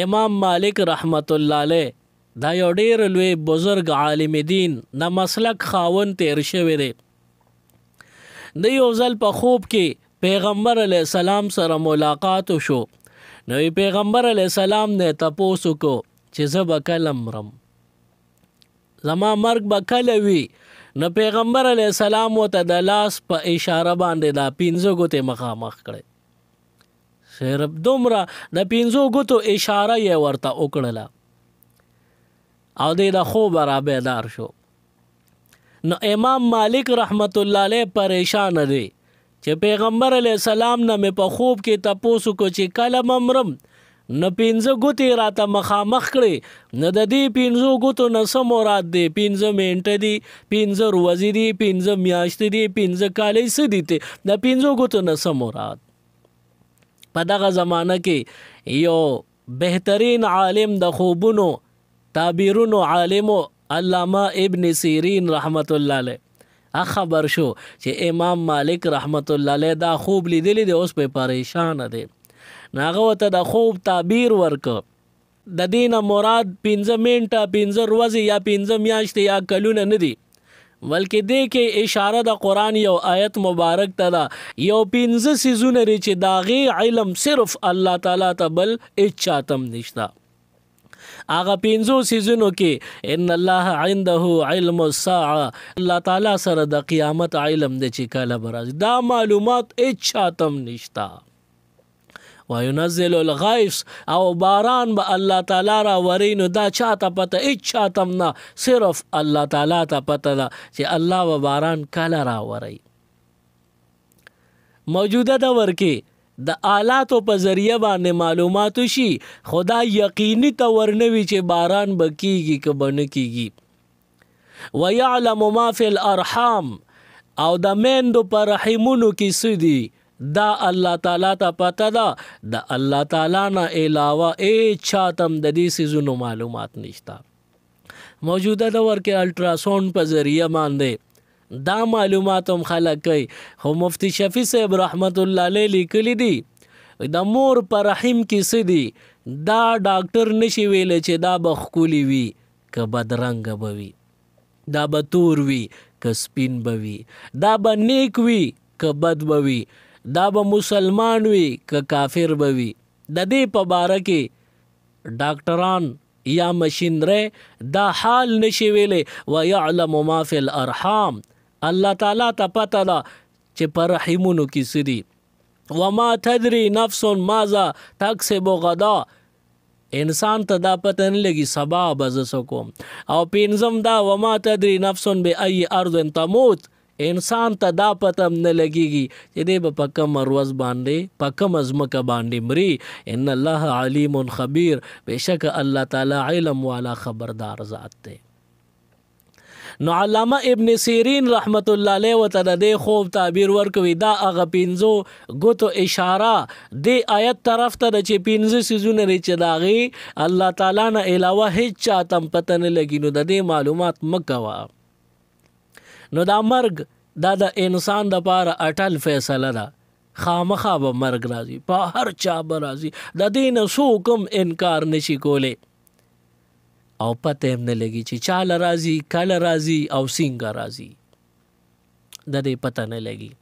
امام مالک رحمت الله علیه دا یو ډیر لوی بزرگ عالم دین د مسلک خاون تیر شوی دی. د یو ځل په خوب کې پیغمبر علیه السلام سره ملاقات شو. نو پیغمبر علیه السلام نه تپوس کو چې زه به کله مرم، زما مرګ به کله وي. نو پیغمبر علیه السلام ورته د لاس په اشاره باندې دا 5 ګوتې مخامخ کړې. صرف دومره د 5 ګوتو اشاره یې ورته وکړله او د خوب را بیدار شو. نو امام مالک رحمت الله علیه پریشان دی چې پیغمبر علیه السلام نه مې په خوب کې تپوس کو چې کله ممرم، نو 5 ګوتې راته مخامخ کړې. نو د دې 5 ګوتو نه څه مراد دی؟ 5 منټه دي، 5 ورځې دي، 5 میاشتې دي، 5 کالې څه دي؟ د 5 ګوتو نه څه مراد؟ په دغه زمانه کې یو بهترین عالم د خوبونو تعبیرونو عالمو علامه ابن سیرین رحمت الله علیه خبر شو چې امام مالک رحمت الله علیه دا خوب لیدلی دی، اوس په پریشان دی. ناغه ورته د خوب تعبیر ورک، د دینه مراد 5 منټه، 5 ورځې یا 5 میاشتې یا کلونه نه دي، بلکې دې کې اشاره د قرآن یو آیت مبارک ته ده. یو 5 سیزونه لري چې د هغې علم صرف الله تعالی ته بل هیچا ته هم نشته. هغه 5 سیزونو کې ان الله عنده علم الساعه، الله تعالی سره د قیامت علم دی چې کله به راځي. دا معلومات هیچا ته هم نشته. وینزل الغیث، او باران به الله تعالی را وري، نو دا چاته پته؟ هیڅ چاته نه، صرف الله تعالی ته پته ده چې الله به باران کله را وري. موجوده دور کې د آلاتو په ذریعه باندې معلومات شي، خدا یقیني ته ورنوي چې باران به کیږي که به نه کیږي. ویعلم ما فی الارحام، او د میندو په رحمونو کې څه دي دا الله تعالی ته پته ده. د الله تعالی نه علاوه هیڅ چاته د دې سیزونو معلومات نشته. موجوده دور کې الټراساونډ په ذریعه باندې دا معلومات هم خلک کوي، خو مفتی شفیع صاحب رحمت الله علیه لیکلی دي د مور په رحم کې څه دي دا ډاکټر نشي ویلی چې دا به ښکلي وي که بدرنګه به وي، دا به تور وي که سپین به وي، دا به نیک وي که بد به وي، دا به مسلمان وي که کافر به وي. د دې په باره کې ډاکټران یا مشینری دا حال نشي ویلی. ویعلم ما فی الارحام، الله تعالی ته پته ده چې په رحمونو کې څه دي. وما تدری نفس ماذا تکسب غدا، انسان ته دا پته نه لګي سبا به زه څه کوم. او 5 دا وما تدری نفس بأی ارض تموت، انسان ته دا پته نه لګیږي چې دی به په کوم ورځ باندې په کوم ځمکه باندې مري. ان الله علیم خبیر، بېشک الله تعالی علم والا خبردار ذات دی. نو علامه ابن سیرین رحمت الله علیه ورته د دې خوب تعبیر ورکوي. دا هغه 5 ګوتو اشاره دې آیت طرف ته ده چې 5 سیزونه لري چې د هغې الله تعالی نه علاوه هیڅ چاته هم پته نه لګي. نو د دې معلومات مه کوه. نو دا مرګ دا د انسان د پاره اټل فیصله ده، خامخا به مرګ راځي، په هر چا به راځي، د دې نه څوک هم انکار نشي کولی. او پته هم نه لګي چې چاله راځي، کله راځي او څنګه راځي، د دې پته نه لګي.